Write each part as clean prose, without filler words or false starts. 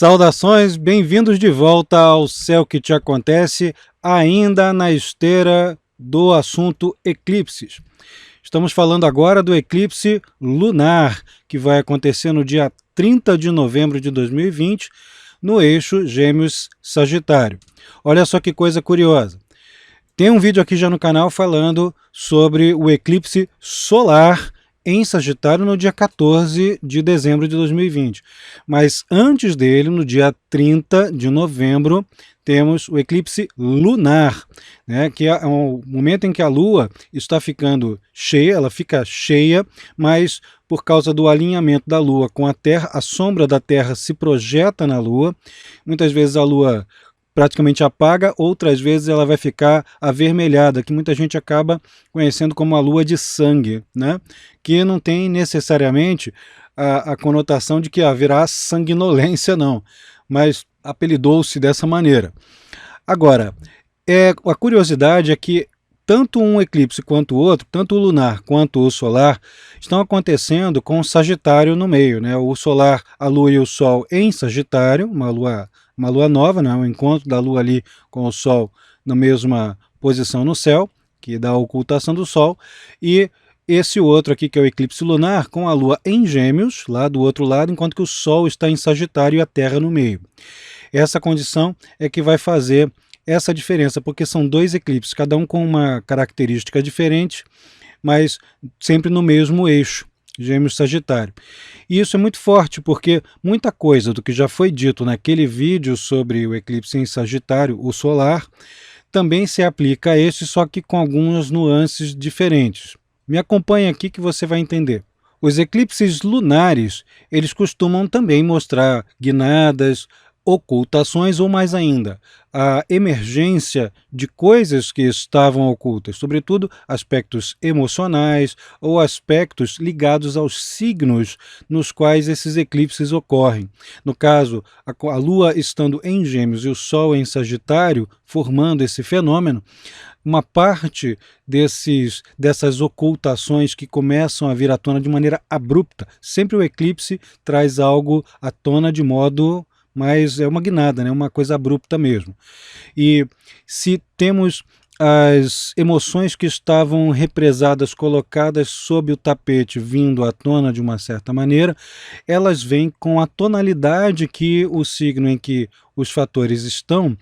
Saudações, bem-vindos de volta ao Céu que Te Acontece, ainda na esteira do assunto eclipses. Estamos falando agora do eclipse lunar, que vai acontecer no dia 30 de novembro de 2020, no eixo Gêmeos-Sagitário. Olha só que coisa curiosa. Tem um vídeo aqui já no canal falando sobre o eclipse solar em Sagitário no dia 14 de dezembro de 2020. Mas antes dele, no dia 30 de novembro, temos o eclipse lunar, né, que é o momento em que a Lua está ficando cheia, ela fica cheia, mas por causa do alinhamento da Lua com a Terra, a sombra da Terra se projeta na Lua. Muitas vezes a Lua praticamente apaga, outras vezes ela vai ficar avermelhada, que muita gente acaba conhecendo como a lua de sangue, né? Que não tem necessariamente a conotação de que haverá sanguinolência, não, mas apelidou-se dessa maneira. Agora, a curiosidade é que tanto um eclipse quanto o outro, tanto o lunar quanto o solar, estão acontecendo com o Sagitário no meio, né? O solar, a Lua e o Sol em Sagitário, uma lua nova, né? Um encontro da Lua ali com o Sol na mesma posição no céu, que dá a ocultação do Sol, e esse outro aqui, que é o eclipse lunar, com a Lua em Gêmeos, lá do outro lado, enquanto que o Sol está em Sagitário e a Terra no meio. Essa condição é que vai fazer essa diferença, porque são dois eclipses, cada um com uma característica diferente, mas sempre no mesmo eixo, Gêmeos-Sagitário. E isso é muito forte, porque muita coisa do que já foi dito naquele vídeo sobre o eclipse em Sagitário, o solar, também se aplica a esse, só que com algumas nuances diferentes. Me acompanhe aqui que você vai entender. Os eclipses lunares, eles costumam também mostrar guinadas, ocultações ou, mais ainda, a emergência de coisas que estavam ocultas, sobretudo aspectos emocionais ou aspectos ligados aos signos nos quais esses eclipses ocorrem. No caso, a Lua estando em Gêmeos e o Sol em Sagitário, formando esse fenômeno, uma parte dessas ocultações que começam a vir à tona de maneira abrupta. Sempre o eclipse traz algo à tona de modo, mas é uma guinada, né? Uma coisa abrupta mesmo. E se temos as emoções que estavam represadas, colocadas sob o tapete, vindo à tona de uma certa maneira, elas vêm com a tonalidade que o signo em que os fatores estão,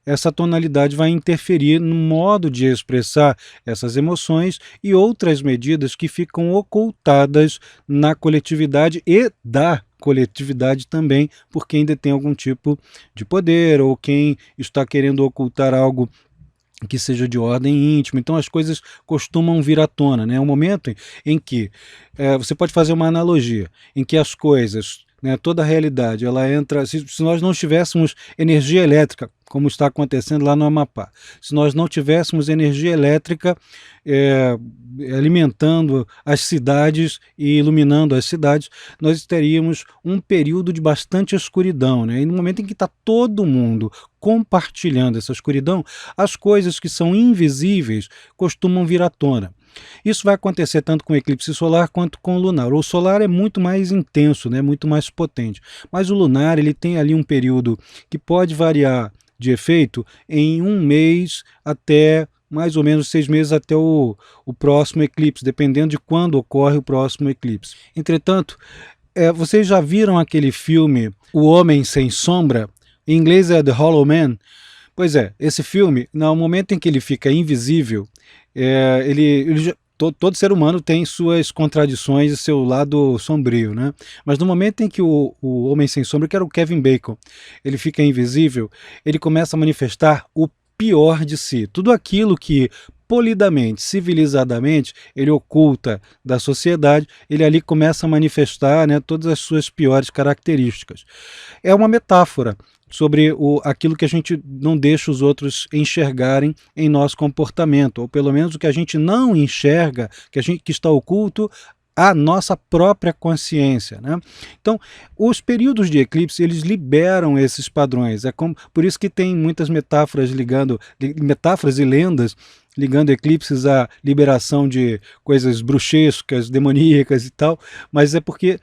essa tonalidade vai interferir no modo de expressar essas emoções e outras medidas que ficam ocultadas na coletividade e da coletividade também, por quem detém algum tipo de poder ou quem está querendo ocultar algo que seja de ordem íntima. Então as coisas costumam vir à tona, né? É um momento em que você pode fazer uma analogia, em que as coisas, né, toda a realidade, ela entra, se nós não tivéssemos energia elétrica, como está acontecendo lá no Amapá, se nós não tivéssemos energia elétrica alimentando as cidades e iluminando as cidades, nós teríamos um período de bastante escuridão, né? E no momento em que está todo mundo compartilhando essa escuridão, as coisas que são invisíveis costumam vir à tona. Isso vai acontecer tanto com o eclipse solar quanto com o lunar. O solar é muito mais intenso, né, muito mais potente, mas o lunar ele tem ali um período que pode variar de efeito em um mês até mais ou menos 6 meses até o próximo eclipse, dependendo de quando ocorre o próximo eclipse. Entretanto, vocês já viram aquele filme O Homem Sem Sombra? Em inglês é The Hollow Man. Pois é, esse filme, no momento em que ele fica invisível, todo ser humano tem suas contradições e seu lado sombrio, né? Mas no momento em que o Homem Sem Sombra, que era o Kevin Bacon, ele fica invisível, ele começa a manifestar o pior de si. Tudo aquilo que polidamente, civilizadamente, ele oculta da sociedade, ele ali começa a manifestar, né, todas as suas piores características. É uma metáfora sobre aquilo que a gente não deixa os outros enxergarem em nosso comportamento, ou pelo menos o que a gente não enxerga, que está oculto à nossa própria consciência, né? Então, os períodos de eclipse, eles liberam esses padrões. Por isso que tem muitas metáforas metáforas e lendas ligando eclipses à liberação de coisas bruxescas, demoníacas e tal, mas é porque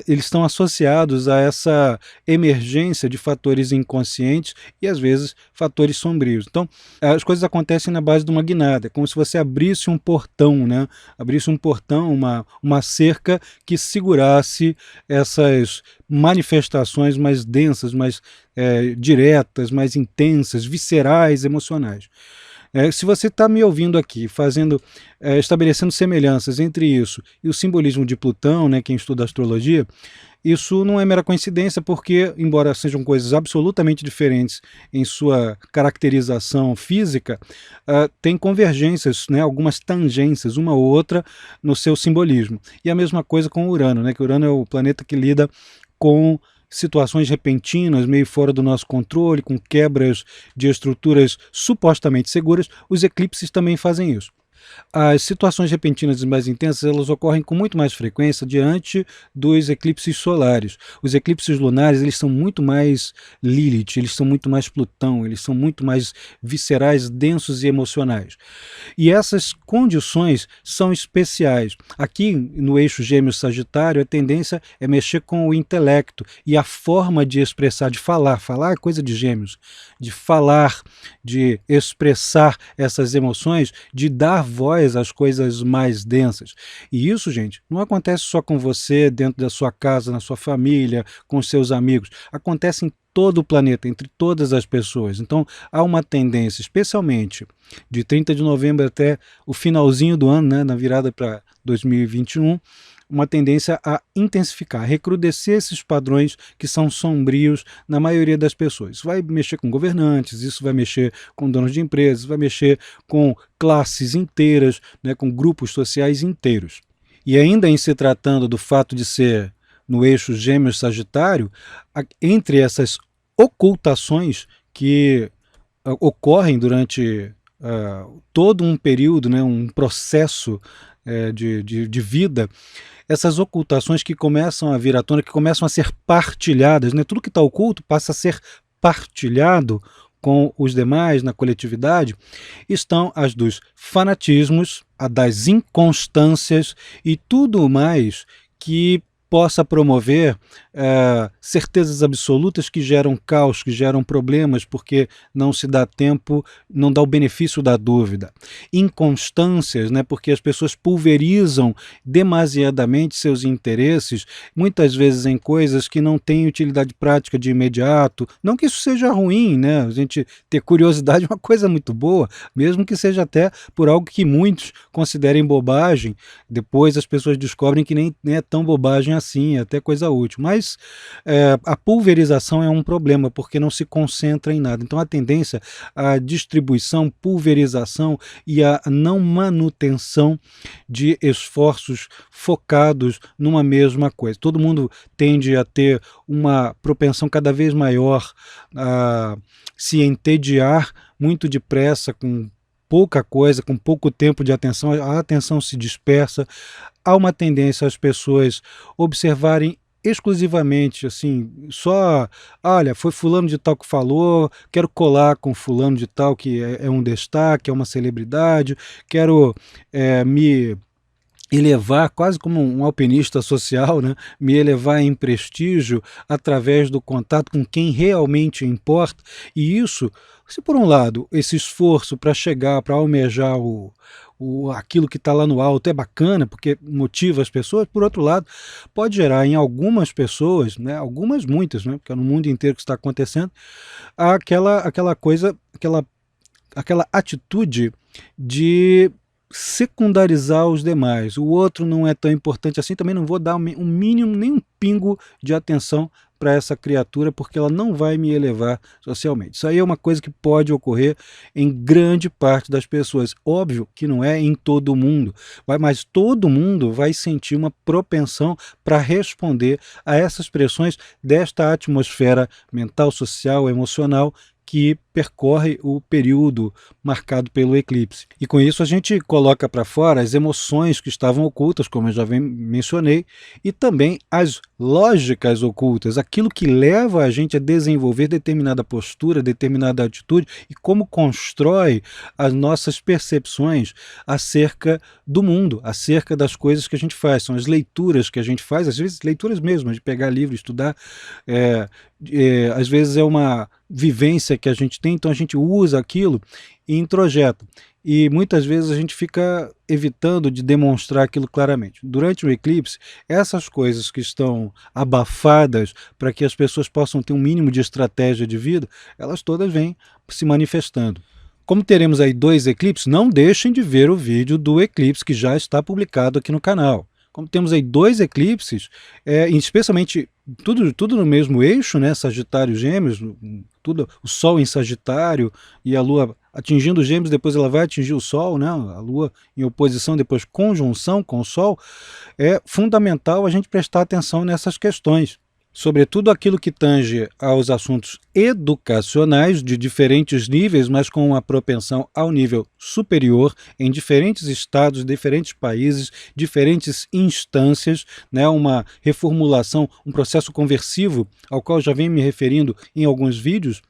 eles estão associados a essa emergência de fatores inconscientes e às vezes fatores sombrios. Então, as coisas acontecem na base de uma guinada, é como se você abrisse um portão, né? Abrisse um portão, uma cerca que segurasse essas manifestações mais densas, mais diretas, mais intensas, viscerais, emocionais. Se você está me ouvindo aqui, estabelecendo semelhanças entre isso e o simbolismo de Plutão, né, quem estuda astrologia, isso não é mera coincidência, porque, embora sejam coisas absolutamente diferentes em sua caracterização física, tem convergências, né, algumas tangências, uma ou outra, no seu simbolismo. E a mesma coisa com Urano, né, que Urano é o planeta que lida com situações repentinas, meio fora do nosso controle, com quebras de estruturas supostamente seguras. Os eclipses também fazem isso. As situações repentinas e mais intensas, elas ocorrem com muito mais frequência diante dos eclipses solares. Os eclipses lunares, eles são muito mais Lilith, eles são muito mais Plutão, eles são muito mais viscerais, densos e emocionais. E essas condições são especiais. Aqui no eixo Gêmeos-Sagitário, a tendência é mexer com o intelecto e a forma de expressar, de falar. Falar é coisa de Gêmeos, de falar, de expressar essas emoções, de dar voz às coisas mais densas. E isso, gente, não acontece só com você, dentro da sua casa, na sua família, com seus amigos. Acontece em todo o planeta, entre todas as pessoas. Então, há uma tendência, especialmente de 30 de novembro até o finalzinho do ano, né, na virada para 2021, uma tendência a intensificar, a recrudescer esses padrões que são sombrios na maioria das pessoas. Isso vai mexer com governantes, isso vai mexer com donos de empresas, vai mexer com classes inteiras, né, com grupos sociais inteiros. E ainda em se tratando do fato de ser no eixo Gêmeos-Sagitário, entre essas ocultações que ocorrem durante todo um período, né, um processo de vida, essas ocultações que começam a vir à tona, que começam a ser partilhadas, né? Tudo que está oculto passa a ser partilhado com os demais na coletividade, estão as dos fanatismos, a das inconstâncias e tudo mais que possa promover certezas absolutas que geram caos, que geram problemas, porque não se dá tempo, não dá o benefício da dúvida. Inconstâncias, né, porque as pessoas pulverizam demasiadamente seus interesses, muitas vezes em coisas que não têm utilidade prática de imediato. Não que isso seja ruim, né? A gente ter curiosidade é uma coisa muito boa, mesmo que seja até por algo que muitos considerem bobagem. Depois as pessoas descobrem que nem é tão bobagem assim, é até coisa útil. Mas a pulverização é um problema, porque não se concentra em nada. Então a tendência à distribuição, pulverização e a não manutenção de esforços focados numa mesma coisa. Todo mundo tende a ter uma propensão cada vez maior a se entediar muito depressa com pouca coisa, com pouco tempo de atenção, a atenção se dispersa. Há uma tendência às pessoas observarem exclusivamente, assim, só, olha, foi fulano de tal que falou, quero colar com fulano de tal que é um destaque, é uma celebridade, quero me elevar, quase como um alpinista social, né? Me elevar em prestígio através do contato com quem realmente importa. E isso, se por um lado esse esforço para chegar, para almejar aquilo que está lá no alto é bacana, porque motiva as pessoas, por outro lado, pode gerar em algumas pessoas, né, algumas muitas, né, porque é no mundo inteiro que está acontecendo, aquela coisa, aquela atitude de secundarizar os demais. O outro não é tão importante assim, também não vou dar um mínimo, nem um pingo de atenção para essa criatura, porque ela não vai me elevar socialmente. Isso aí é uma coisa que pode ocorrer em grande parte das pessoas. Óbvio que não é em todo mundo, mas todo mundo vai sentir uma propensão para responder a essas pressões desta atmosfera mental, social, emocional, que percorre o período marcado pelo eclipse. E com isso a gente coloca para fora as emoções que estavam ocultas, como eu já mencionei, e também as lógicas ocultas, aquilo que leva a gente a desenvolver determinada postura, determinada atitude e como constrói as nossas percepções acerca do mundo, acerca das coisas que a gente faz. São as leituras que a gente faz, às vezes leituras mesmo, de pegar livro, estudar, às vezes é uma vivência que a gente tem, então a gente usa aquilo e introjeta. E muitas vezes a gente fica evitando de demonstrar aquilo claramente. Durante o eclipse, essas coisas que estão abafadas para que as pessoas possam ter um mínimo de estratégia de vida, elas todas vêm se manifestando. Como teremos aí 2 eclipses, não deixem de ver o vídeo do eclipse que já está publicado aqui no canal. Como temos aí 2 eclipses, especialmente tudo no mesmo eixo, né, Sagitário Gêmeos, tudo, o Sol em Sagitário e a Lua atingindo os Gêmeos, depois ela vai atingir o Sol, né, a Lua em oposição, depois conjunção com o Sol, é fundamental a gente prestar atenção nessas questões. Sobretudo aquilo que tange aos assuntos educacionais de diferentes níveis, mas com uma propensão ao nível superior, em diferentes estados, diferentes países, diferentes instâncias, né, uma reformulação, um processo conversivo, ao qual já venho me referindo em alguns vídeos,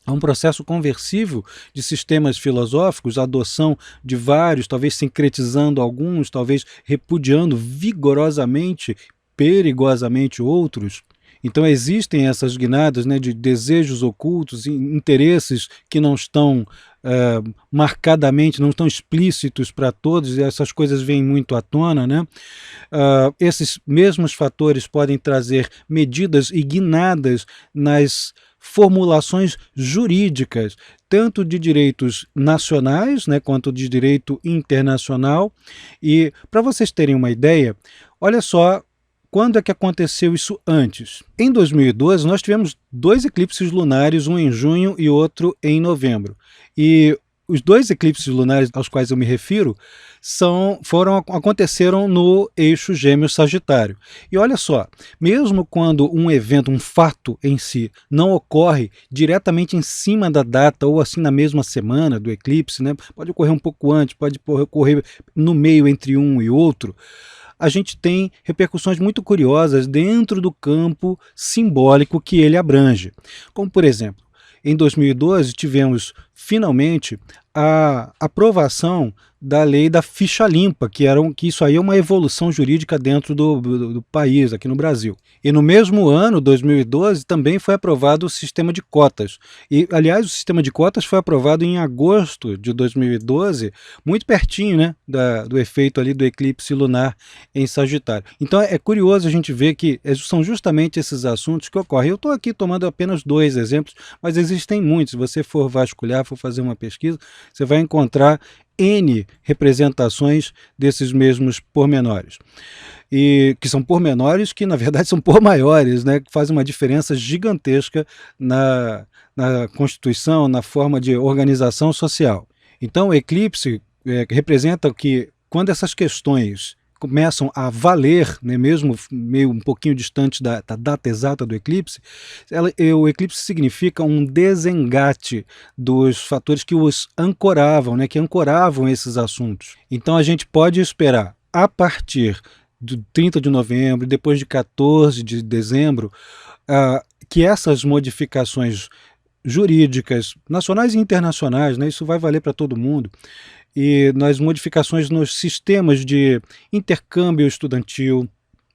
a um processo conversivo de sistemas filosóficos, a adoção de vários, talvez sincretizando alguns, talvez repudiando vigorosamente, perigosamente outros. Então existem essas guinadas, né, de desejos ocultos, interesses que não estão marcadamente, não estão explícitos para todos, e essas coisas vêm muito à tona, né? Esses mesmos fatores podem trazer medidas e guinadas nas formulações jurídicas, tanto de direitos nacionais, né, quanto de direito internacional. E para vocês terem uma ideia, olha só, quando é que aconteceu isso antes? Em 2012, nós tivemos 2 eclipses lunares, um em junho e outro em novembro. E os 2 eclipses lunares aos quais eu me refiro aconteceram no eixo Gêmeos-Sagitário. E olha só, mesmo quando um evento, um fato em si, não ocorre diretamente em cima da data ou assim na mesma semana do eclipse, né? Pode ocorrer um pouco antes, pode ocorrer no meio entre um e outro, a gente tem repercussões muito curiosas dentro do campo simbólico que ele abrange. Como, por exemplo, em 2012 tivemos finalmente a aprovação da lei da ficha limpa, que isso aí é uma evolução jurídica dentro do país, aqui no Brasil. E no mesmo ano, 2012, também foi aprovado o sistema de cotas. E, aliás, o sistema de cotas foi aprovado em agosto de 2012, muito pertinho, né, do efeito ali do eclipse lunar em Sagitário. Então é curioso a gente ver que são justamente esses assuntos que ocorrem. Eu estou aqui tomando apenas 2 exemplos, mas existem muitos. Se você for vasculhar, for fazer uma pesquisa, você vai encontrar N representações desses mesmos pormenores. E que são pormenores que, na verdade, são por maiores, né, que fazem uma diferença gigantesca na Constituição, na forma de organização social. Então, o eclipse representa que, quando essas questões começam a valer, né, mesmo meio um pouquinho distante da data exata do eclipse, o eclipse significa um desengate dos fatores que os ancoravam, né, que ancoravam esses assuntos. Então a gente pode esperar, a partir do 30 de novembro, depois de 14 de dezembro, que essas modificações jurídicas, nacionais e internacionais, né, isso vai valer para todo mundo, e nas modificações nos sistemas de intercâmbio estudantil,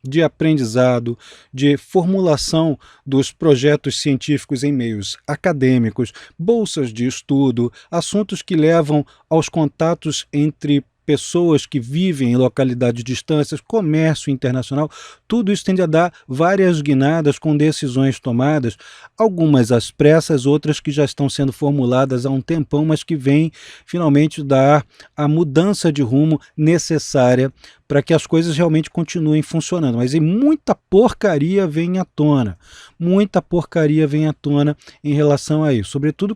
de aprendizado, de formulação dos projetos científicos em meios acadêmicos, bolsas de estudo, assuntos que levam aos contatos entre pessoas que vivem em localidades distantes, comércio internacional, tudo isso tende a dar várias guinadas com decisões tomadas, algumas às pressas, outras que já estão sendo formuladas há um tempão, mas que vêm finalmente dar a mudança de rumo necessária para que as coisas realmente continuem funcionando. Mas muita porcaria vem à tona, muita porcaria vem à tona em relação a isso, sobretudo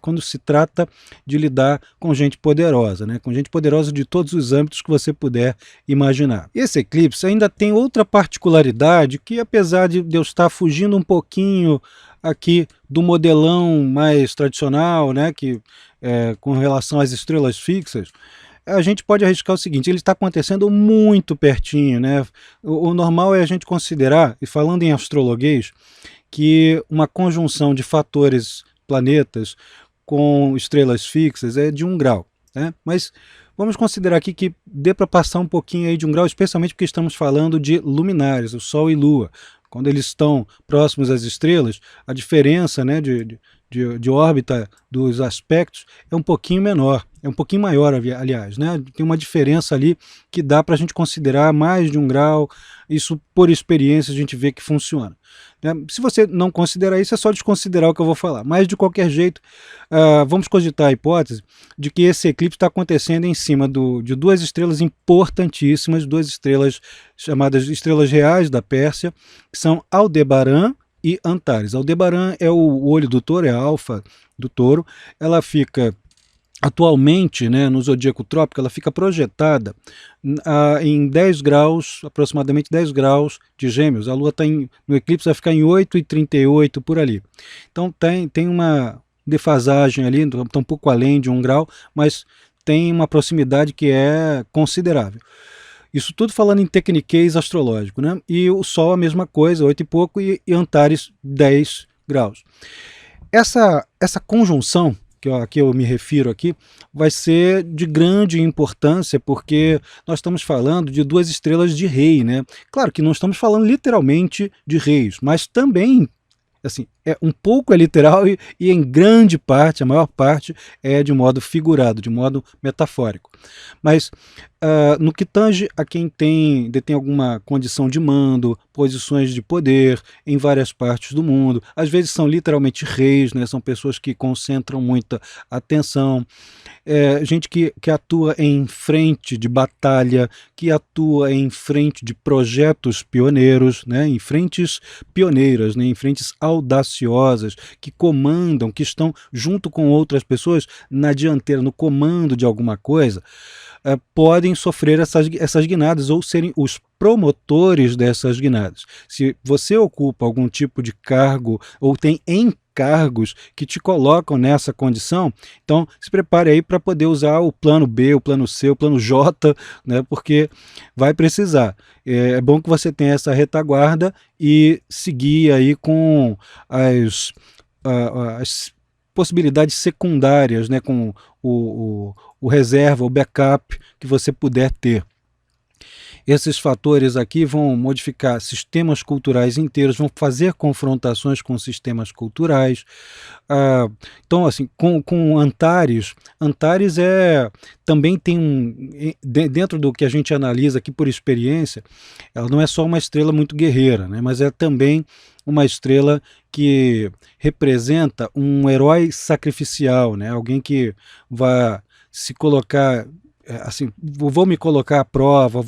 quando se trata de lidar com gente poderosa, né? Com gente poderosa de todos os âmbitos que você puder imaginar. Esse eclipse ainda tem outra particularidade que, apesar de eu estar fugindo um pouquinho aqui do modelão mais tradicional, né, que com relação às estrelas fixas, a gente pode arriscar o seguinte: ele está acontecendo muito pertinho, né? O normal é a gente considerar, e falando em astrologuês, que uma conjunção de fatores, planetas, com estrelas fixas é de 1 grau, né? Mas vamos considerar aqui que dê para passar um pouquinho aí de 1 grau, especialmente porque estamos falando de luminares, o Sol e Lua. Quando eles estão próximos às estrelas, a diferença, né, de órbita dos aspectos é um pouquinho menor, é um pouquinho maior, aliás, né? Tem uma diferença ali que dá para a gente considerar mais de 1 grau. Isso, por experiência, a gente vê que funciona, né? Se você não considerar isso, é só desconsiderar o que eu vou falar. Mas, de qualquer jeito, vamos cogitar a hipótese de que esse eclipse está acontecendo em cima de 2 estrelas importantíssimas, 2 estrelas chamadas estrelas reais da Pérsia, que são Aldebaran e Antares. Aldebaran é o olho do touro, é a alfa do touro. Ela fica atualmente, né, no zodíaco trópico, ela fica projetada em 10 graus, aproximadamente 10 graus de Gêmeos. A Lua está no eclipse, vai ficar em 8,38 por ali. Então tem uma defasagem ali, está um pouco além de 1 grau, mas tem uma proximidade que é considerável. Isso tudo falando em tecniquez astrológico, né? E o Sol a mesma coisa, 8 e pouco, e Antares 10 graus. Essa conjunção que eu me refiro aqui vai ser de grande importância, porque nós estamos falando de 2 estrelas de rei, né? Claro que não estamos falando literalmente de reis, mas também, assim, um pouco é literal e em grande parte, a maior parte, é de modo figurado, de modo metafórico. Mas no que tange a quem detém alguma condição de mando, posições de poder em várias partes do mundo, às vezes são literalmente reis, né? São pessoas que concentram muita atenção, gente que atua em frente de batalha, que atua em frente de projetos pioneiros, né? Em frentes pioneiras, né? Em frentes audaciosas, que comandam, que estão junto com outras pessoas na dianteira, no comando de alguma coisa, podem sofrer essas guinadas ou serem os promotores dessas guinadas. Se você ocupa algum tipo de cargo ou tem encargos que te colocam nessa condição, então se prepare aí para poder usar o plano B, o plano C, o plano J, né, porque vai precisar. É bom que você tenha essa retaguarda e seguir aí com as possibilidades secundárias, né, com o reserva, o backup que você puder ter. Esses fatores aqui vão modificar sistemas culturais inteiros, vão fazer confrontações com sistemas culturais. Então, assim, com Antares também tem dentro do que a gente analisa aqui por experiência, ela não é só uma estrela muito guerreira, né, mas é também uma estrela que representa um herói sacrificial, né, alguém que vai se colocar, assim, vou me colocar à prova,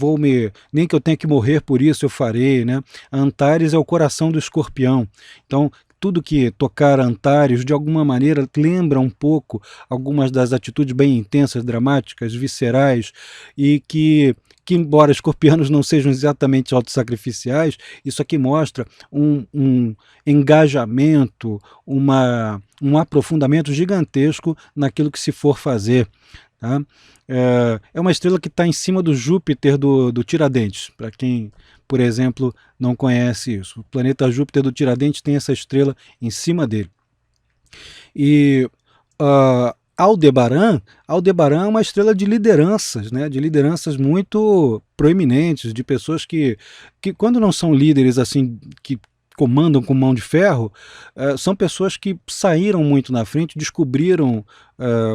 nem que eu tenha que morrer por isso eu farei, né? Antares é o coração do escorpião, então tudo que tocar Antares de alguma maneira lembra um pouco algumas das atitudes bem intensas, dramáticas, viscerais, e que embora escorpianos não sejam exatamente autossacrificiais, isso aqui mostra um engajamento, um aprofundamento gigantesco naquilo que se for fazer. Tá? É uma estrela que está em cima do Júpiter do Tiradentes, para quem, por exemplo, não conhece isso. O planeta Júpiter do Tiradentes tem essa estrela em cima dele. E Aldebaran é uma estrela de lideranças, né? De lideranças muito proeminentes, de pessoas que quando não são líderes assim, que comandam com mão de ferro, são pessoas que saíram muito na frente, descobriram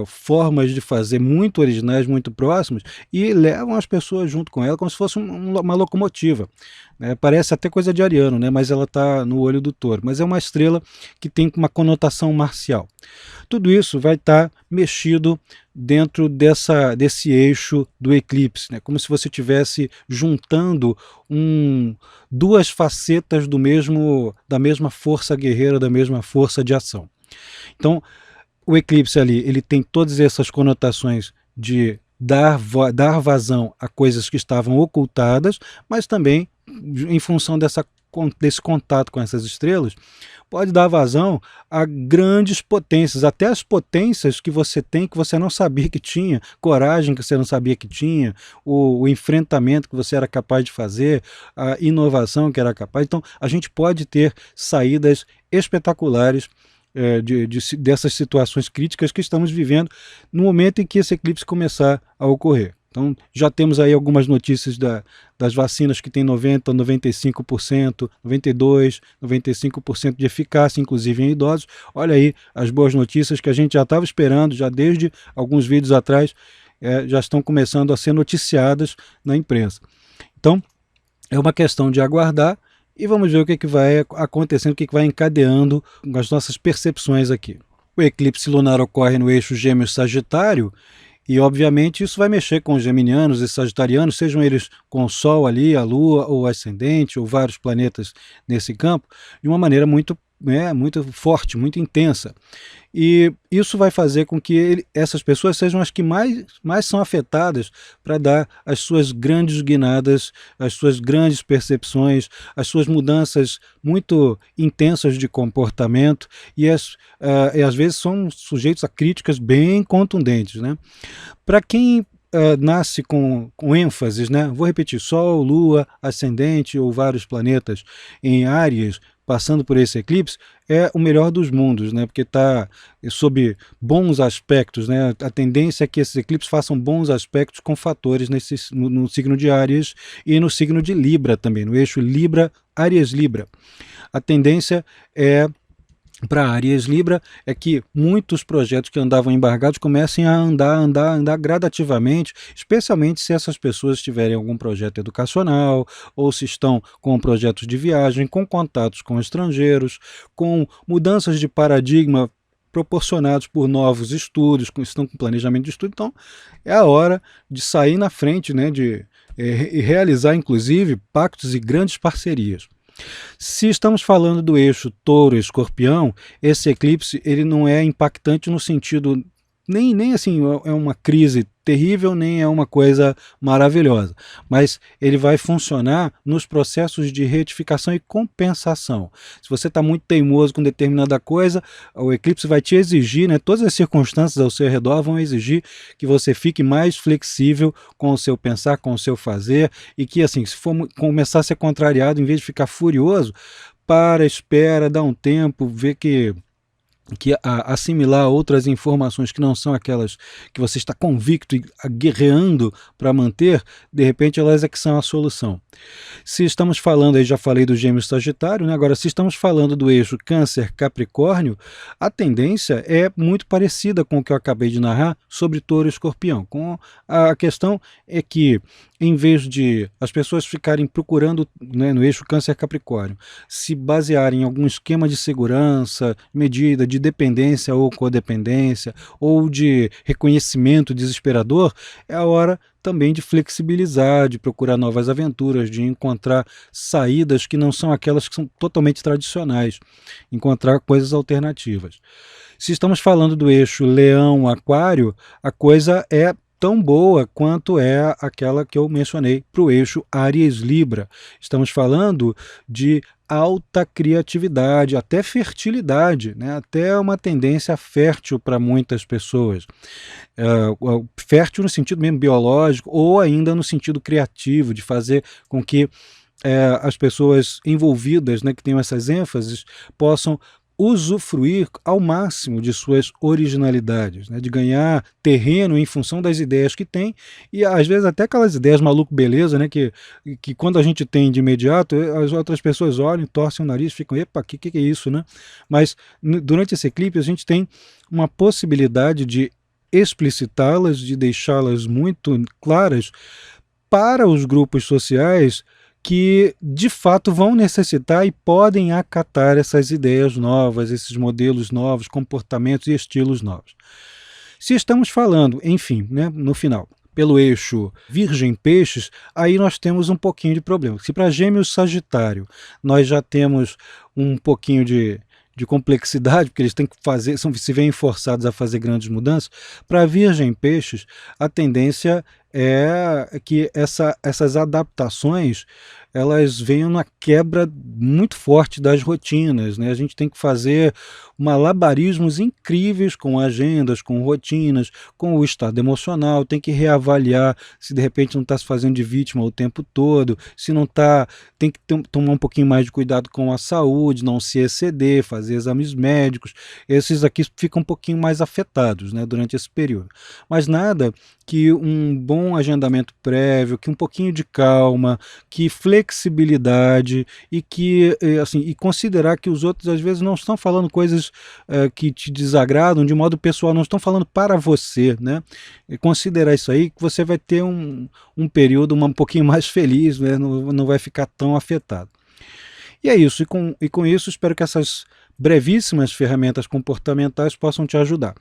formas de fazer muito originais, muito próximas, e levam as pessoas junto com ela como se fosse uma locomotiva. Parece até coisa de ariano, né? Mas ela está no olho do touro. Mas é uma estrela que tem uma conotação marcial. Tudo isso vai estar mexido dentro desse eixo do eclipse, né? Como se você estivesse juntando duas facetas da mesma força guerreira, da mesma força de ação. Então, o eclipse ali, ele tem todas essas conotações de dar vazão a coisas que estavam ocultadas, mas também, em função desse contato com essas estrelas, pode dar vazão a grandes potências, até as potências que você tem que você não sabia que tinha, coragem que você não sabia que tinha, o enfrentamento que você era capaz de fazer, a inovação que era capaz. Então, a gente pode ter saídas espetaculares dessas situações críticas que estamos vivendo no momento em que esse eclipse começar a ocorrer. Então, já temos aí algumas notícias das vacinas que têm 90%, 95%, 92%, 95% de eficácia, inclusive em idosos. Olha aí as boas notícias que a gente já estava esperando, já desde alguns vídeos atrás, já estão começando a ser noticiadas na imprensa. Então, é uma questão de aguardar e vamos ver o que vai acontecendo, o que vai encadeando as nossas percepções aqui. O eclipse lunar ocorre no eixo Gêmeos-Sagitário, e, obviamente, isso vai mexer com os geminianos e sagitarianos, sejam eles com o Sol ali, a Lua, ou ascendente, ou vários planetas nesse campo, de uma maneira muito forte, muito intensa. E isso vai fazer com que essas pessoas sejam as que mais são afetadas para dar as suas grandes guinadas, as suas grandes percepções, as suas mudanças muito intensas de comportamento e às vezes são sujeitos a críticas bem contundentes, né? Para quem nasce com ênfases, né? Vou repetir, Sol, Lua, ascendente ou vários planetas em Áries, passando por esse eclipse, é o melhor dos mundos, né? Porque está sob bons aspectos, né? A tendência é que esses eclipses façam bons aspectos com fatores no signo de Áries e no signo de Libra também, no eixo Libra, Áries-Libra. A tendência para Áries Libra é que muitos projetos que andavam embargados comecem a andar gradativamente, especialmente se essas pessoas tiverem algum projeto educacional ou se estão com projetos de viagem, com contatos com estrangeiros, com mudanças de paradigma proporcionados por novos estudos, estão com planejamento de estudo. Então é a hora de sair na frente, né, de realizar inclusive pactos e grandes parcerias. Se estamos falando do eixo Touro-Escorpião, esse eclipse ele não é impactante no sentido, nem assim é uma crise terrível, nem é uma coisa maravilhosa, mas ele vai funcionar nos processos de retificação e compensação. Se você está muito teimoso com determinada coisa, o eclipse vai te exigir, né, todas as circunstâncias ao seu redor vão exigir que você fique mais flexível com o seu pensar, com o seu fazer, e que assim, se for começar a ser contrariado, em vez de ficar furioso, espera, dá um tempo, vê que assimilar outras informações que não são aquelas que você está convicto e guerreando para manter, de repente elas é que são a solução. Se estamos falando, aí já falei do Gêmeos Sagitário, né? Agora se estamos falando do eixo Câncer-Capricórnio, a tendência é muito parecida com o que eu acabei de narrar sobre Touro e Escorpião. A questão é que, em vez de as pessoas ficarem procurando, né, no eixo Câncer-Capricórnio, se basearem em algum esquema de segurança, medida de dependência ou codependência, ou de reconhecimento desesperador, é a hora também de flexibilizar, de procurar novas aventuras, de encontrar saídas que não são aquelas que são totalmente tradicionais, encontrar coisas alternativas. Se estamos falando do eixo Leão-Aquário, a coisa é tão boa quanto é aquela que eu mencionei para o eixo Áries-Libra. Estamos falando de alta criatividade, até fertilidade, né? Até uma tendência fértil para muitas pessoas. Fértil no sentido mesmo biológico ou ainda no sentido criativo, de fazer com que as pessoas envolvidas, né, que tenham essas ênfases, possam usufruir ao máximo de suas originalidades, né, de ganhar terreno em função das ideias que tem, e às vezes até aquelas ideias maluco beleza, né, que quando a gente tem de imediato, as outras pessoas olham, torcem o nariz, ficam, epa, que é isso, né? Mas durante esse eclipse a gente tem uma possibilidade de explicitá-las, de deixá-las muito claras para os grupos sociais que de fato vão necessitar e podem acatar essas ideias novas, esses modelos novos, comportamentos e estilos novos. Se estamos falando, enfim, né, no final, pelo eixo Virgem-Peixes, aí nós temos um pouquinho de problema. Se para Gêmeos-Sagitário nós já temos um pouquinho de de complexidade, porque eles têm que fazer, se veem forçados a fazer grandes mudanças. Para Virgem e Peixes, a tendência é que essas adaptações elas venham na quebra muito forte das rotinas, né? A gente tem que fazer malabarismos incríveis com agendas, com rotinas, com o estado emocional, tem que reavaliar se de repente não está se fazendo de vítima o tempo todo, se não está, tem que tomar um pouquinho mais de cuidado com a saúde, não se exceder, fazer exames médicos, esses aqui ficam um pouquinho mais afetados, né, durante esse período. Mas nada que um bom agendamento prévio, que um pouquinho de calma, que flexibilidade e que assim, e considerar que os outros às vezes não estão falando coisas que te desagradam de modo pessoal, não estão falando para você, né? E considerar isso aí que você vai ter um período um pouquinho mais feliz, né? Não vai ficar tão afetado. E é isso, e com isso espero que essas brevíssimas ferramentas comportamentais possam te ajudar.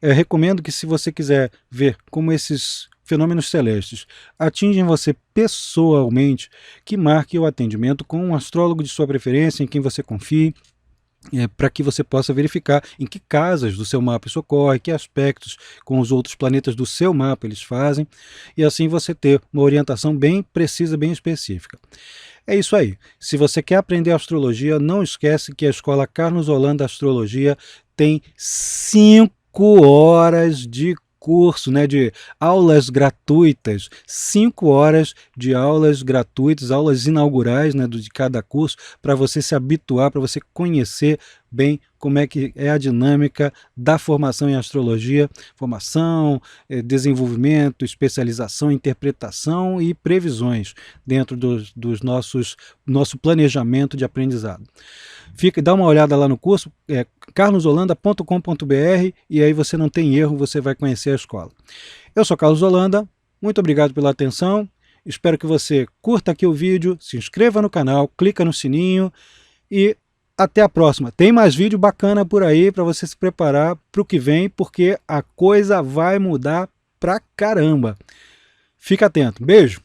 Recomendo que, se você quiser ver como esses fenômenos celestes atingem você pessoalmente, que marque o atendimento com um astrólogo de sua preferência, em quem você confie, para que você possa verificar em que casas do seu mapa isso ocorre, que aspectos com os outros planetas do seu mapa eles fazem, e assim você ter uma orientação bem precisa, bem específica. É isso aí. Se você quer aprender astrologia, não esquece que a Escola Carlos Holanda Astrologia tem 5 horas de curso, né, de aulas gratuitas, 5 horas de aulas gratuitas, aulas inaugurais, né, de cada curso, para você se habituar, para você conhecer bem como é que é a dinâmica da formação em astrologia, formação, desenvolvimento, especialização, interpretação e previsões dentro dos nosso planejamento de aprendizado. Dá uma olhada lá no curso, carlosholanda.com.br, e aí você não tem erro, você vai conhecer a escola. Eu sou Carlos Holanda, muito obrigado pela atenção, espero que você curta aqui o vídeo, se inscreva no canal, clica no sininho e até a próxima. Tem mais vídeo bacana por aí para você se preparar para o que vem, porque a coisa vai mudar pra caramba. Fica atento. Beijo!